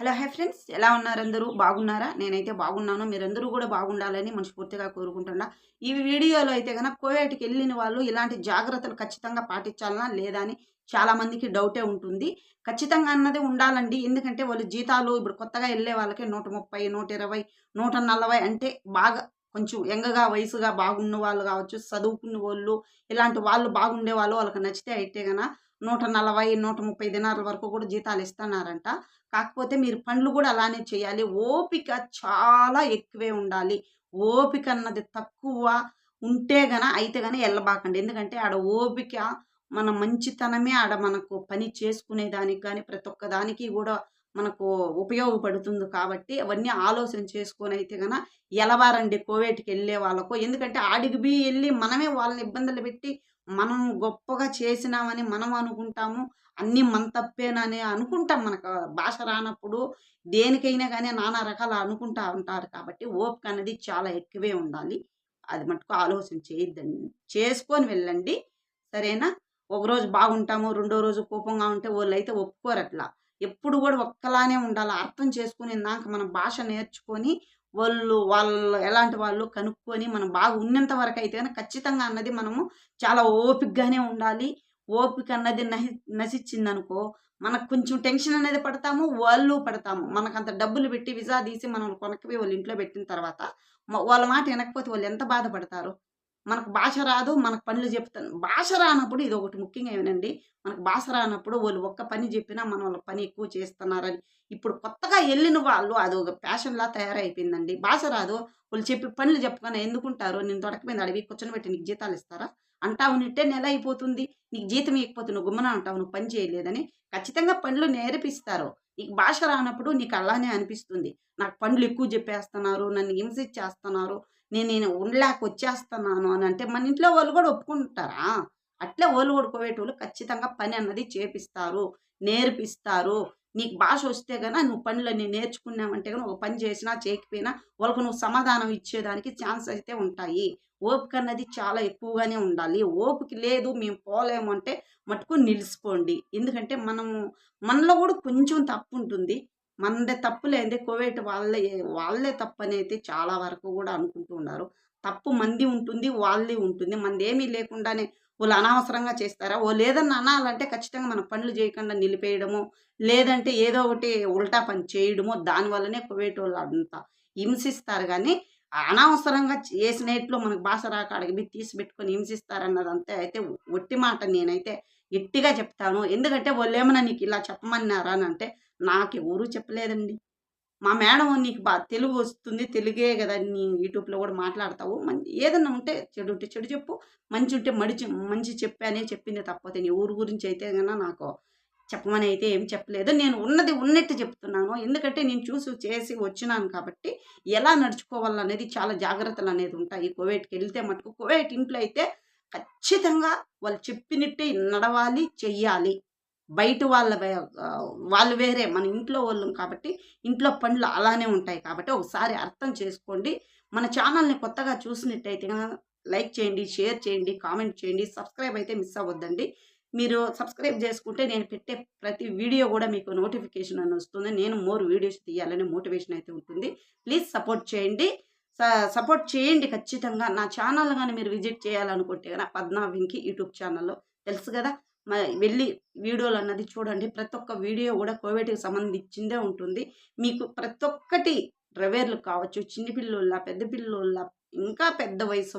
Hello hi friends, ఎలా ఉన్నారు? అందరూ బాగున్నారా? నేనైతే బాగున్నాను. మీరందరూ కూడా బాగుండాలని మనస్ఫూర్తిగా కోరుకుంటున్నా. ఈ వీడియోలో అయితే గనక కువైట్‌కి వెళ్ళిన వాళ్ళు ఇలాంటి జాగ్రత్తలు ఖచ్చితంగా పాటించాలనా లేదా అని చాలా మందికి డౌటే ఉంటుంది. ఖచ్చితంగా అన్నది ఉండాలండి. ఎందుకంటే వాళ్ళు జీతాలు ఇప్పుడు కొత్తగా వెళ్ళే వాళ్ళకి 130, 120, 140 అంటే బాగా కొంచెం యంగ్‌గా వయసుగా బాగున్న వాళ్ళు కావచ్చు, చదువుకున్నోళ్ళు ఇలాంటి వాళ్ళు బాగుండేవాళ్ళు వాళ్ళకి నచ్చితే అయితే గన 140, 130 దినాల వరకు కూడా జీతాలు ఇస్తున్నారంట. కాకపోతే మీరు పనులు గూడా అలానే చేయాలి. ఓపిక చాలా ఎక్కువే ఉండాలి. ఓపిక అన్నది తక్కువ ఉంటే అయితే ఎళ్ళబాకండి. ఎందుకంటే ఆడ ఓపిక మన మంచితనమే ఆడ మనకు పని చేసుకునే దానికి గాని, ప్రతి ఒక్క దానికి గూడా మనకు ఉపయోగపడుతుంది కాబట్టి, అవన్నీ ఆలోచన చేసుకొనైతే ఎలవారండి కువైట్‌కెళ్ళే వాళ్ళకు. ఎందుకంటే ఆడికి ఎళ్లి మనమే వాళ్ళని ఇబ్బందులు పెట్టి, మనం గొప్పగా చేసినామని మనం అనుకుంటాము. అన్నీ మన తప్పేనని అనుకుంటాం. మనకు భాష రానప్పుడు దేనికైనా గానీ నానా రకాల అనుకుంటా ఉంటారు కాబట్టి ఓపిక అనేది చాలా ఎక్కువే ఉండాలి. అది మటుకు ఆలోచన చేయొద్దండి. చేసుకొని వెళ్ళండి. సరేనా? ఒకరోజు బాగుంటాము. రెండో రోజు కోపంగా ఉంటే వోళ్ళైతే ఒప్పుకోరట్లా. ఎప్పుడు గూడా ఒక్కలానే ఉండాల. అర్థం చేసుకునేదాక మనం భాష నేర్చుకొని వాళ్ళు ఎలాంటి వాళ్ళు కనుక్కొని మనం బాగా ఉన్నంత వరకైతే గనక ఖచ్చితంగా అన్నది మనము చాలా ఓపికగానే ఉండాలి. ఓపిక అన్నది నశిచ్చిందనుకో, మనకు కొంచెం టెన్షన్ అనేది పడతాము. వాళ్ళు పడతాము. మనకంత డబ్బులు పెట్టి విజా తీసి మనల్ని కొనక్కిపోయి వాళ్ళ ఇంట్లో పెట్టిన తర్వాత వాళ్ళ మాట వినకపోతే వాళ్ళు ఎంత బాధపడతారు? మనకు భాష రాదు. మనకు పనులు చెప్తాను. భాష రానప్పుడు ఇదొకటి ముఖ్యంగా వినండి. మనకు భాష రానప్పుడు వాళ్ళు ఒక్క పని చెప్పినా మనం వాళ్ళ పని ఎక్కువ చేస్తున్నారని ఇప్పుడు కొత్తగా ఎళ్ళిన వాళ్ళు అదొక ఫ్యాషన్‌లా తయారైపోయిందండి. భాష రాదు. వాళ్ళు చెప్పి పనులు చెప్పగానే ఎందుకుంటారు? నేను తొడక మీద అడిగి కూర్చొనబెట్టి నీకు జీతాలిస్తారా? అంటావు నిట్టే నెల అయిపోతుంది. నీకు జీతం ఇయ్యకపోతే నువ్వు గమ్మున ఉంటావు. నువ్వు పని చేయలేదని. ఖచ్చితంగా పనులు నేర్పిస్తారు. నీకు భాష రానప్పుడు నీకు అలానే అనిపిస్తుంది. నాకు పనులు ఎక్కువ జెప్పేస్తున్నారు. నన్ను హింసించేస్తున్నారు. నేను ఉండలేక వచ్చేస్తున్నాను అని అంటే మన ఇంట్లో వాళ్ళు గూడా ఒప్పుకుంటారా? అట్లే ఓళ్ళు గూడా కువైటోళ్ళు ఖచ్చితంగా పని అన్నది చేపిస్తారు. నేర్పిస్తారు. నీకు భాష వస్తే నువ్వు పనులన్నీ నేర్చుకున్నావంటే ఒక పని చేసినా చేయకపోయినా వాళ్ళకు నువ్వు సమాధానం ఇచ్చేదానికి ఛాన్స్ అయితే ఉంటాయి. ఓపిక అన్నది చాలా ఎక్కువగానే ఉండాలి. ఓపిక లేదు మేము పోలేము అంటే మటుకు నిలిసిపోండి. ఎందుకంటే మనలో గూడా కొంచెం తప్పుంటుంది. మనదే తప్పు లేనిదే కువైట్ వాళ్ళే తప్పనైతే చాలా వరకు గూడా అనుకుంటూ ఉన్నారు. తప్పు మనది ఉంటుంది. వాళ్ళది ఉంటుంది. మనదేమీ లేకుండానే వాళ్ళు అనవసరంగా చేస్తారా? ఓళ్ళేదన్నా అనాలంటే ఖచ్చితంగా మనం పనులు చేయకుండా నిలిపేయడమో, లేదంటే ఏదో ఒకటి ఉల్టా పని చేయడమో దానివల్లనే కువైటోళ్ళు అంత హింసిస్తారు గానీ అనవసరంగా చేసినేట్లో మనకు భాష రాక అడగబెట్టి తీసి పెట్టుకొని హింసిస్తారన్నదంతే అయితే ఒట్టి మాట నేనైతే గట్టిగా చెప్తాను. ఎందుకంటే వాళ్ళేమన్నా నీకిలా చెప్పమన్నారా అనంటే, నాకెవరు చెప్పలేదండి. మా మేడం నీకు తెలుగు వస్తుంది. తెలుగే గదా! యూట్యూబ్‌లో గూడా మాట్లాడతావు. ఏదన్నా ఉంటే చెడుంటే చెడు చెప్పు. మంచుంటే మంచి చెప్పానే చెప్పింది తప్పితే నీ ఊరు గురించయితే నాకు చెప్పమని అయితే ఏం చెప్పలేదు. నేను ఉన్నది ఉన్నట్టు చెప్తున్నాను. ఎందుకంటే నేను చూసి చేసి వచ్చినాను కాబట్టి ఎలా నడుచుకోవాలనేది చాలా జాగ్రత్తలనేది ఉంటాయి. కువైట్‌కెళ్తే మటుకు కువైట్ ఇంట్లో అయితే ఖచ్చితంగా వాళ్ళు చెప్పినట్టే నడవాలి, చెయ్యాలి. బయట వాళ్ళు వేరే. మన ఇంట్లో వాళ్ళం కాబట్టి ఇంట్లో పనులు అలానే ఉంటాయి కాబట్టి ఒకసారి అర్థం చేసుకోండి. మన ఛానల్‌ని కొత్తగా చూసినట్టయితే లైక్ చేయండి, షేర్ చేయండి, కామెంట్ చేయండి. సబ్స్క్రైబ్ అయితే మిస్ అవ్వద్దండి. మీరు సబ్స్క్రైబ్ చేసుకుంటే నేను పెట్టే ప్రతి వీడియో గూడా మీకు నోటిఫికేషన్ అని వస్తుంది. నేను మోర్ వీడియోస్ తీయాలనే మోటివేషన్ అయితే ఉంటుంది. ప్లీజ్ సపోర్ట్ చేయండి. స సపోర్ట్ చేయండి ఖచ్చితంగా. నా ఛానల్ గాని మీరు విజిట్ చేయాలనుకుంటే పద్మా వెంకి యూట్యూబ్ ఛానల్‌లో తెలుసు గదా! వెళ్లి వీడియోలన్నది చూడండి. ప్రతి ఒక్క వీడియో గూడా కోవిడ్‌కి సంబంధించిందే ఉంటుంది. మీకు ప్రతి ఒక్కటి డ్రైవర్లు కావచ్చు, చిన్ని పిల్లోళ్ళ, పెద్ద పిల్లోళ్ళ, ఇంకా పెద్ద వయసు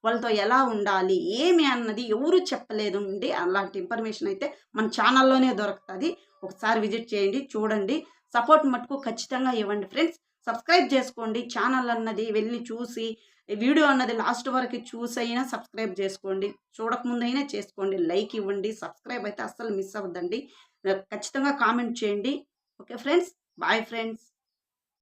వాళ్ళతో ఎలా ఉండాలి, ఏమి అన్నది ఎవరు చెప్పలేదండి. అలాంటి ఇన్ఫర్మేషన్ అయితే మన ఛానల్‌లోనే దొరుకుతది. ఒకసారి విజిట్ చేయండి, చూడండి. సపోర్ట్ మటుకు ఖచ్చితంగా ఇవ్వండి ఫ్రెండ్స్. సబ్స్క్రైబ్ చేసుకోండి. ఛానల్ అన్నది వెళ్లి చూసి వీడియో అన్నది లాస్ట్ వరకు చూసైనా సబ్స్క్రైబ్ చేసుకోండి. చూడకముందైనా చేసుకోండి. లైక్ ఇవ్వండి. సబ్స్క్రైబ్ అయితే అస్సలు మిస్ అవ్వద్దండి. ఖచ్చితంగా కామెంట్ చేయండి. Okay friends. Bye friends.